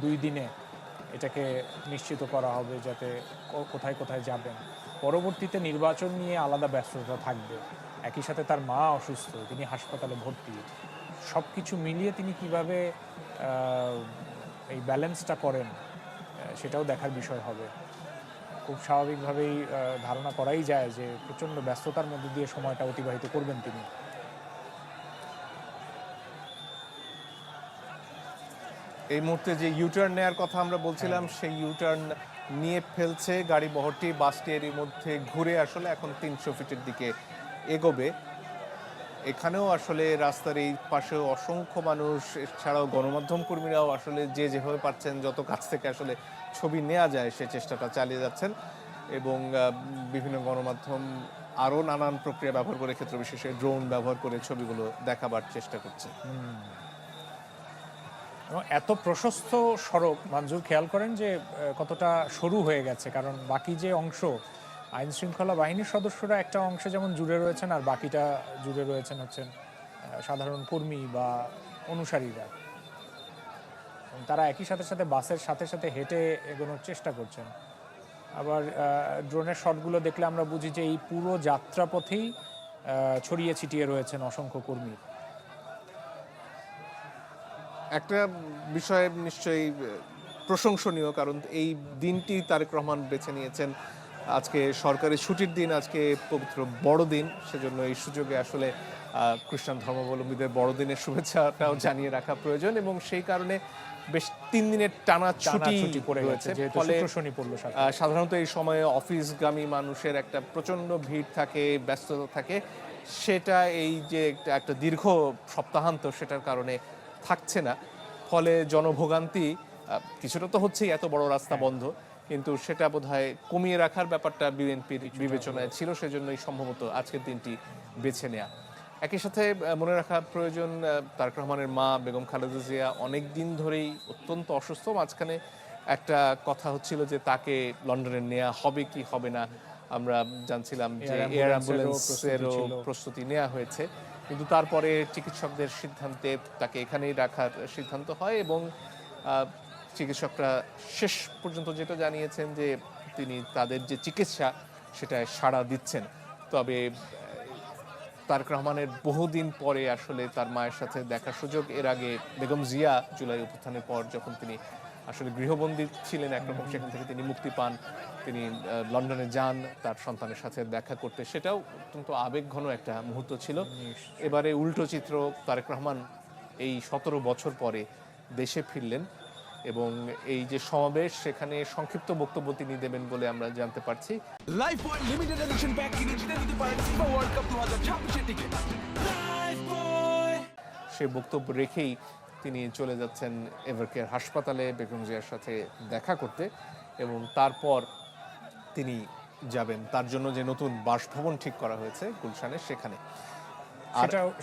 2 দিনে এটাকে নিশ্চিত করা হবে যাতে কোথায় কোথায় যাবেন। পরবর্তীতে নির্বাচন নিয়ে আলাদা ব্যস্ততা থাকবে। একই সাথে তার মা অসুস্থ, তিনি হাসপাতালে ভর্তি। সব কিছু মিলিয়ে তিনি কিভাবে এই ব্যালেন্সটা করেন সেটাও দেখার বিষয় হবে। খুব স্বাভাবিকভাবেই ধারণা করাই যায় যে প্রচণ্ড ব্যস্ততার মধ্যে দিয়ে সময়টা অতিবাহিত করবেন তিনি। এই মুহূর্তে যে ইউটার্ন নেওয়ার কথা আমরা বলছিলাম, সেই ইউটার্ন নিয়ে ফেলছে গাড়ি বহরটি। বাসটি এরই মধ্যে ঘুরে আসলে এখন 300 ফিটের দিকে এগোবে। এখানেও আসলে রাস্তার এই পাশেও অসংখ্য মানুষ, এছাড়াও গণমাধ্যম কর্মীরাও আসলে যে যেভাবে পারছেন যত কাছ থেকে আসলে ছবি নেওয়া যায় সে চেষ্টাটা চালিয়ে যাচ্ছেন। এবং বিভিন্ন গণমাধ্যম আরও নানান প্রক্রিয়া ব্যবহার করে, ক্ষেত্র বিশেষে ড্রোন ব্যবহার করে ছবিগুলো দেখাবার চেষ্টা করছে। এবং এত প্রশস্ত সড়ক, মঞ্জুর খেয়াল করেন যে কতটা সরু হয়ে গেছে, কারণ বাকি যে অংশ আইন শৃঙ্খলা বাহিনীর সদস্যরা একটা অংশে যেমন জুড়ে রয়েছেন, আর বাকিটা জুড়ে রয়েছেন হচ্ছেন সাধারণ কর্মী বা অনুসারীরা। তারা একই সাথে সাথে বাসের সাথে সাথে হেঁটে এগোনোর চেষ্টা করছেন। আবার ড্রোনের শটগুলো দেখলে আমরা বুঝি যে এই পুরো যাত্রাপথেই ছড়িয়ে ছিটিয়ে রয়েছেন অসংখ্য কর্মী। একটা বিষয় নিশ্চয়ই প্রশংসনীয়, কারণ এই দিনটি তারেক রহমান বেছে নিয়েছেন। আজকে সরকারি ছুটির দিন, আজকে পবিত্র বড়দিন, সেজন্য এই সুযোগে আসলে খ্রিস্টান ধর্মাবলম্বীদের বড়দিনের শুভেচ্ছাটাও জানিয়ে রাখা প্রয়োজন। এবং সেই কারণে বেশ 3 দিনের টানা ছুটি পড়ে রয়েছে, গেছে, ফলে শনি পড়লো সাথে। সাধারণত এই সময়ে অফিসগামী মানুষের একটা প্রচণ্ড ভিড় থাকে, ব্যস্ততা থাকে, সেটা এই যে একটা দীর্ঘ সপ্তাহান্ত সেটার কারণে থাকছে না। ফলে জনভোগান্তি কিছুটা তো হচ্ছেই, এত বড় রাস্তা বন্ধ, কিন্তু সেটা বোধহয় কমিয়ে রাখার ব্যাপারটা বিএনপির বিবেচনায় ছিল, সেজন্যই সম্ভবত আজকের দিনটি বেছে নেওয়া। একই সাথে মনে রাখা প্রয়োজন, তারেক রহমানের মা বেগম খালেদা জিয়া অনেক দিন ধরেই অত্যন্ত অসুস্থ। মাঝখানে একটা কথা হচ্ছিল যে তাকে লন্ডনে নেওয়া হবে কি হবে না, আমরা জানছিলাম যে এয়ার অ্যাম্বুলেন্সেরও প্রস্তুতি নেওয়া হয়েছে, কিন্তু তারপরে চিকিৎসকদের সিদ্ধান্তে তাকে এখানেই রাখার সিদ্ধান্ত হয়। এবং চিকিৎসকরা শেষ পর্যন্ত যেটা জানিয়েছেন যে তিনি তাদের যে চিকিৎসা সেটায় সাড়া দিচ্ছেন। তবে তারেক রহমানের বহুদিন পরে আসলে তার মায়ের সাথে দেখার সুযোগ। এর আগে বেগম জিয়া জুলাই অভ্যুত্থানের পর যখন তিনি আসলে গৃহবন্দী ছিলেন একরকম, সেখান থেকে তিনি মুক্তি পান, তিনি লন্ডনে যান তার সন্তানের সাথে দেখা করতে, সেটাও অত্যন্ত আবেগঘন একটা মুহূর্ত ছিল। এবারে উল্টো চিত্র, তারেক রহমান এই 17 বছর পরে দেশে ফিরলেন এবং এই যে সমাবেশ, সেখানে সংক্ষিপ্ত বক্তব্য তিনি দেবেন বলে আমরা জানতে পারছি। লাইফবয় লিমিটেড এডিশন প্যাক কিনে জিতে নিতে পারেন ফিফা ওয়ার্ল্ড কাপ 2026 টিকিট। সে বক্তব্য রেখেই তিনি চলে যাচ্ছেন এভারকেয়ার হাসপাতালে বেগম জিয়ার সাথে দেখা করতে, এবং তারপর তিনি যাবেন তার জন্য যে নতুন বাসভবন ঠিক করা হয়েছে গুলশানে, সেখানে।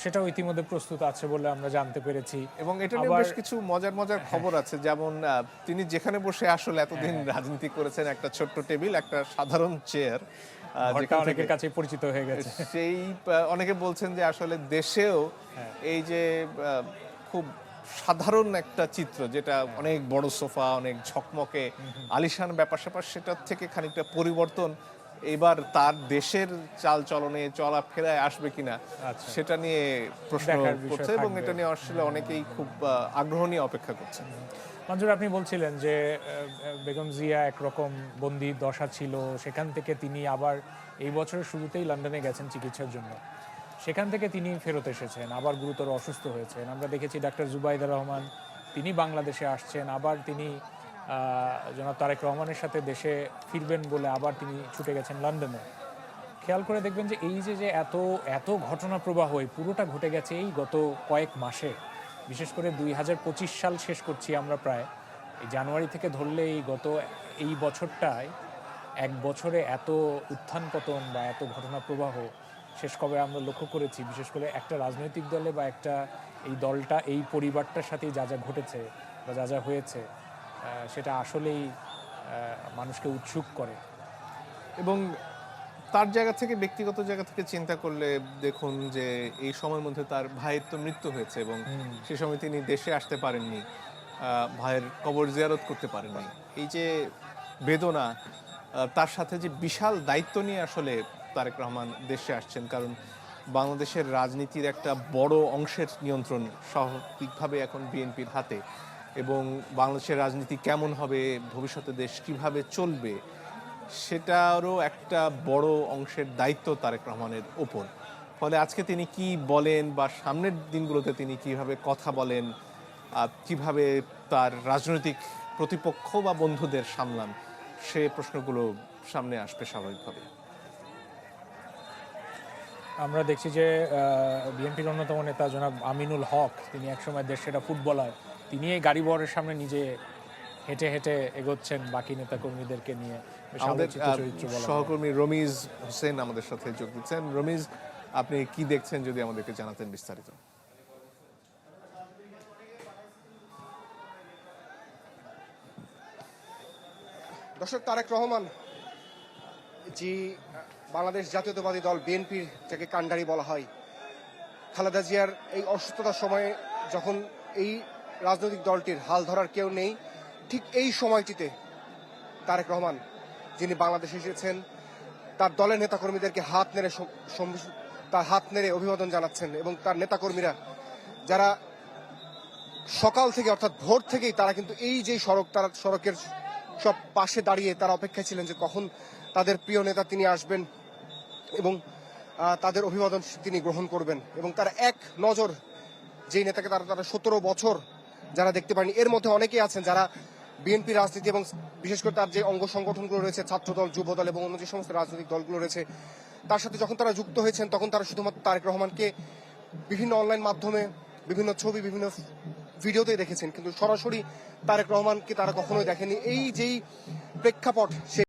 সেটাও ইতিমধ্যে প্রস্তুত আছে বলে আমরা জানতে পেরেছি। এবং এটা নিয়ে বেশ কিছু মজার খবর আছে, যেমন তিনি যেখানে বসে আসলে এতদিন রাজনীতি করেছেন, একটা ছোট্ট টেবিল, একটা সাধারণ চেয়ার, অনেকের কাছে পরিচিত হয়ে গেছে। সেই অনেকে বলছেন যে আসলে দেশেও এই যে খুব সাধারণ একটা চিত্র, যেটা অনেক বড় সোফা, অনেক ঝকমকে আলিশান ব্যাপার স্যাপার, সেটার থেকে খানিকটা পরিবর্তন এবার তার দেশের চাল চলনে চলাফেরায় আসবে কিনা সেটা নিয়ে প্রশ্ন করছে, এবং এটা নিয়ে আসলে অনেকেই খুব আগ্রহ নিয়ে অপেক্ষা করছেন। মঞ্জুর, আপনি বলছিলেন যে বেগম জিয়া একরকম বন্দি দশা ছিল, সেখান থেকে তিনি আবার এই বছরের শুরুতেই লন্ডনে গেছেন চিকিৎসার জন্য, সেখান থেকে তিনি ফেরত এসেছেন, আবার গুরুতর অসুস্থ হয়েছেন। আমরা দেখেছি ডাক্তার জুবাইদা রহমান, তিনি বাংলাদেশে আসছেন, আবার তিনি জনাব তারেক রহমানের সাথে দেশে ফিরবেন বলে আবার তিনি ছুটে গেছেন লন্ডনে। খেয়াল করে দেখবেন যে এই যে এত এত ঘটনা প্রবাহ, এই পুরোটা ঘটে গেছে এই গত কয়েক মাসে। বিশেষ করে 2025 সাল শেষ করছি আমরা প্রায়, এই জানুয়ারি থেকে ধরলে এই বছরটায় এক বছরে এত উত্থান পতন বা এত ঘটনা প্রবাহ শেষ কবে আমরা লক্ষ্য করেছি? বিশেষ করে একটা রাজনৈতিক দলে বা একটা এই দলটা, এই পরিবারটার সাথেই যা যা ঘটেছে বা যা যা হয়েছে, সেটা আসলেই মানুষকে উৎসুক করে। এবং তার জায়গা থেকে, ব্যক্তিগত জায়গা থেকে চিন্তা করলে দেখুন যে এই সময়ের মধ্যে তার ভাইয়ের তো মৃত্যু হয়েছে, এবং সে সময় তিনি দেশে আসতে পারেননি। ভাইয়ের কবর জিয়ারত করতে পারেনি। এই যে বেদনা, তার সাথে যে বিশাল দায়িত্ব নিয়ে আসলে তারেক রহমান দেশে আসছেন, কারণ বাংলাদেশের রাজনীতির একটা বড় অংশের নিয়ন্ত্রণ স্বাভাবিকভাবে এখন বিএনপির হাতে, এবং বাংলাদেশের রাজনীতি কেমন হবে, ভবিষ্যতে দেশ কিভাবে চলবে, সেটারও একটা বড় অংশের দায়িত্ব তারেক রহমানের ওপর। ফলে আজকে তিনি কি বলেন বা সামনের দিনগুলোতে তিনি কিভাবে কথা বলেন, কিভাবে তার রাজনৈতিক প্রতিপক্ষ বা বন্ধুদের সামলান, সে প্রশ্নগুলো সামনে আসবে স্বাভাবিকভাবে। আমরা দেখছি যে বিএনপির অন্যতম নেতা জনাব আমিনুল হক, তিনি একসময় দেশের ফুটবলার, তিনি এই গাড়ি বহরের সামনে নিজে হেঁটে হেঁটে এগোচ্ছেন বাকি নেতাকর্মীদেরকে নিয়ে। বেশ আমাদের আলোচিত চরিত্র বলা যায়। সহকর্মী রমিজ হোসেন আমাদের সাথে যোগ দিচ্ছেন। রমিজ, আপনি কি দেখছেন যদি আমাদেরকে জানাতেন বিস্তারিত। দর্শক, তারেক রহমান যে বাংলাদেশ জাতীয়তাবাদী দল বিএনপির, যাকে কাণ্ডারি বলা হয়, খালেদা জিয়ার এই অসুস্থতার সময়ে যখন এই রাজনৈতিক দলটির হাল ধরার কেউ নেই, ঠিক এই সময়টিতে তারেক রহমান, যিনি বাংলাদেশে এসেছেন, তার দলের নেতাকর্মীদেরকে তার হাত নেড়ে অভিবাদন জানাচ্ছেন। এবং তার নেতাকর্মীরা যারা সকাল থেকে অর্থাৎ ভোর থেকেই তারা কিন্তু এই যে তারা সড়কের সব পাশে দাঁড়িয়ে তারা অপেক্ষায় ছিলেন যে কখন তাদের প্রিয় নেতা তিনি আসবেন এবং তাদের অভিবাদন তিনি গ্রহণ করবেন। এবং তারা এক নজর যেই নেতাকে তারা 17 বছর যারা দেখতে পারেনি, এর মধ্যে অনেকেই আছেন যারা বিএনপি রাজনীতি এবং বিশেষ করে তার যে অঙ্গ সংগঠনগুলো রয়েছে, ছাত্রদল, যুবদল এবং অন্য যে সমস্ত রাজনৈতিক দলগুলো রয়েছে, তার সাথে যখন তারা যুক্ত হয়েছেন তখন তারা শুধুমাত্র তারেক রহমানকে বিভিন্ন অনলাইন মাধ্যমে, বিভিন্ন ছবি, বিভিন্ন ভিডিওতে দেখেছেন, কিন্তু সরাসরি তারেক রহমানকে তারা কখনোই দেখেনি। এই যেই প্রেক্ষাপট,